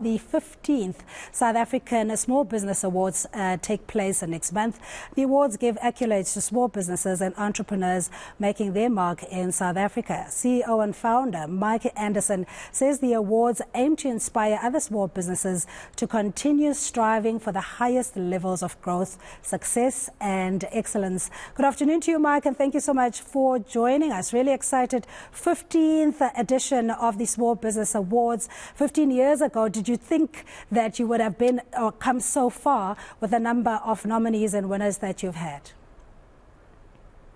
The 15th South African Small Business Awards take place next month. The awards give accolades to small businesses and entrepreneurs making their mark in South Africa. CEO and founder Mike Anderson says the awards aim to inspire other small businesses to continue striving for the highest levels of growth, success and excellence. Good afternoon to you, Mike, and thank you so much for joining us. Really excited. 15th edition of the Small Business Awards. 15 years ago, did you think that you would have been or come so far with the number of nominees and winners that you've had?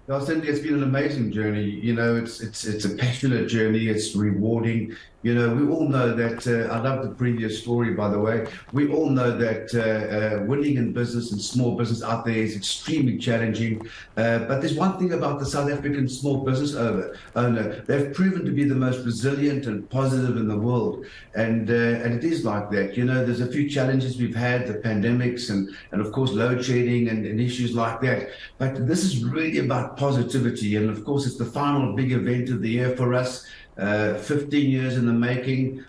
Well, Cindy, it's been an amazing journey. You know, it's a passionate journey. It's rewarding. You know, we all know that, I love the previous story, by the way. We all know that winning in business and small business out there is extremely challenging. But there's one thing about the South African small business owner. They've proven to be the most resilient and positive in the world. And it is like that. You know, there's a few challenges we've had, the pandemics and of course, load shedding and issues like that. But this is really about positivity. And of course, it's the final big event of the year for us. 15 years in the making.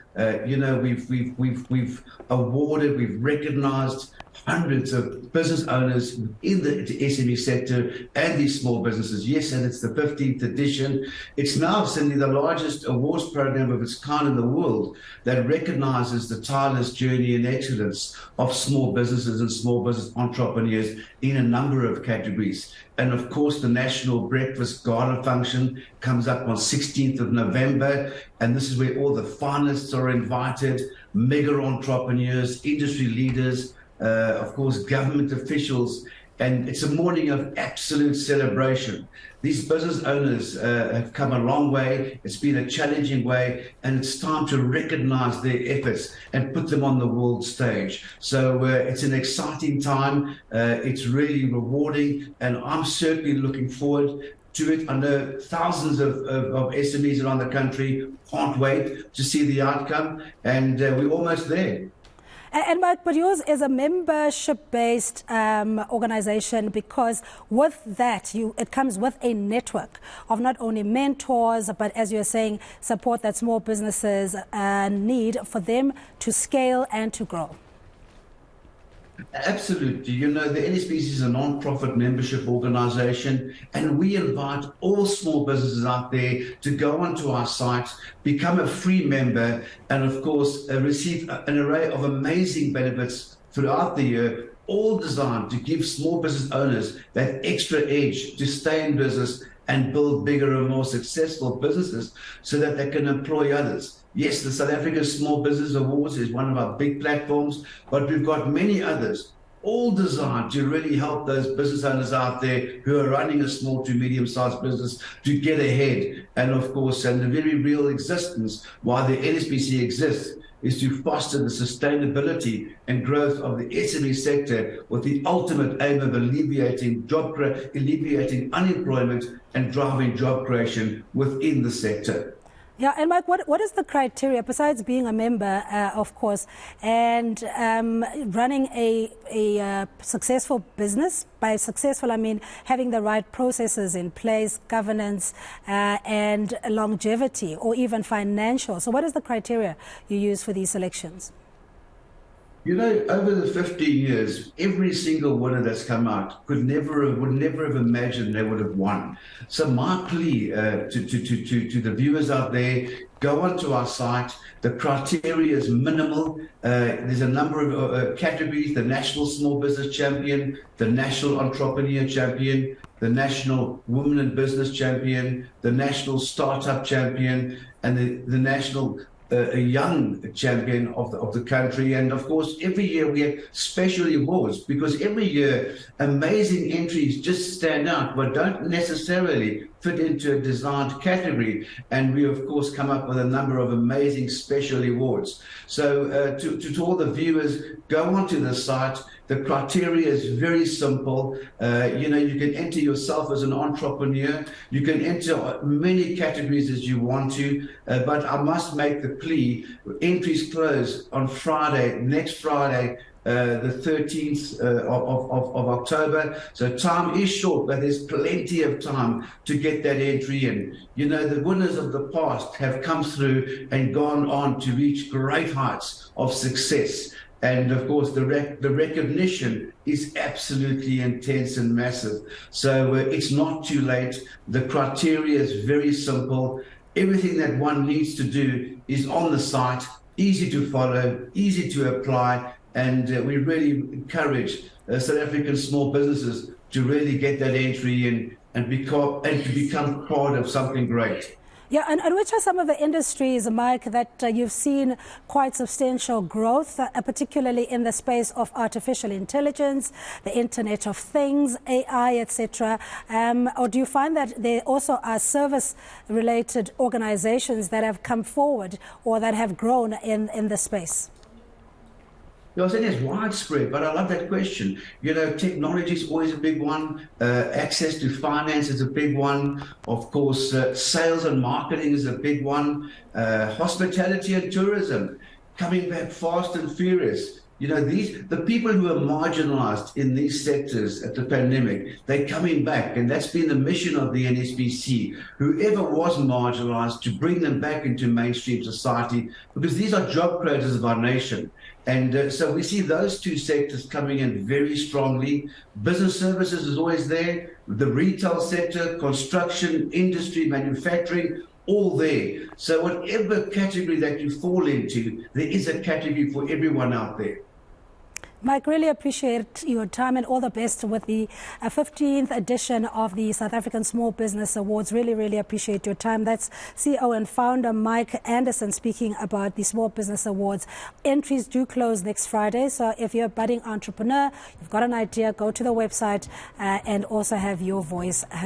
You know, we've awarded, we've recognized hundreds of business owners in the SME sector and these small businesses. Yes, and it's the 15th edition. It's now, Cindy, the largest awards program of its kind in the world that recognizes the tireless journey and excellence of small businesses and small business entrepreneurs in a number of categories. And of course, the National Breakfast Gala function comes up on 16th of November. And this is where all the finalists are invited, mega entrepreneurs, industry leaders, of course, government officials, and it's a morning of absolute celebration. These business owners have come a long way. It's been a challenging way, and it's time to recognize their efforts and put them on the world stage. So it's an exciting time. It's really rewarding, and I'm certainly looking forward to it. I know thousands of SMEs around the country can't wait to see the outcome, and we're almost there. And Mike, but yours is a membership-based organization, because with that, it comes with a network of not only mentors, but as you're saying, support that small businesses need for them to scale and to grow. Absolutely. You know, the NSBC is a non-profit membership organization, and we invite all small businesses out there to go onto our site, become a free member, and of course, receive an array of amazing benefits throughout the year, all designed to give small business owners that extra edge to stay in business and build bigger and more successful businesses so that they can employ others. Yes, the South African Small Business Awards is one of our big platforms, but we've got many others, all designed to really help those business owners out there who are running a small to medium-sized business to get ahead. And of course, and the very real existence why the NSBC exists is to foster the sustainability and growth of the SME sector with the ultimate aim of alleviating unemployment and driving job creation within the sector. Yeah, and Mike, what is the criteria, besides being a member, of course, and running a successful business? By successful, I mean having the right processes in place, governance, and longevity, or even financial. So what is the criteria you use for these selections? You know, over the 15 years, every single winner that's come out would never have imagined they would have won. So my plea to the viewers out there, go onto our site. The criteria is minimal. There's a number of categories: the National Small Business Champion, the National Entrepreneur Champion, the National Women in Business Champion, the National Startup Champion, and the National a young champion of the country. And of course, every year we have special awards, because every year amazing entries just stand out but don't necessarily fit into a designed category. And we of course come up with a number of amazing special awards. So to all the viewers, go onto the site. The criteria is very simple. You know, you can enter yourself as an entrepreneur. You can enter many categories as you want to, but I must make the plea: entries close on Friday, next Friday, the 13th of October. So time is short, but there's plenty of time to get that entry in. You know, the winners of the past have come through and gone on to reach great heights of success. And of course, the recognition is absolutely intense and massive. So it's not too late. The criteria is very simple. Everything that one needs to do is on the site, easy to follow, easy to apply. And we really encourage South African small businesses to really get that entry in and to become part of something great. Yeah, and which are some of the industries, Mike, that you've seen quite substantial growth, particularly in the space of artificial intelligence, the Internet of Things, AI, etc.? Or do you find that there also are service-related organizations that have come forward or that have grown in the space? I said it's widespread, but I love that question. You know, technology is always a big one. Access to finance is a big one. Of course, sales and marketing is a big one. Hospitality and tourism coming back fast and furious. You know, the people who are marginalized in these sectors at the pandemic, they're coming back. And that's been the mission of the NSBC, whoever was marginalized, to bring them back into mainstream society, because these are job creators of our nation. And so we see those two sectors coming in very strongly. Business services is always there. The retail sector, construction, industry, manufacturing, all there. So whatever category that you fall into, there is a category for everyone out there. Mike, really appreciate your time and all the best with the 15th edition of the South African Small Business Awards. Really, really appreciate your time. That's CEO and founder Mike Anderson speaking about the Small Business Awards. Entries do close next Friday. So if you're a budding entrepreneur, you've got an idea, go to the website and also have your voice heard.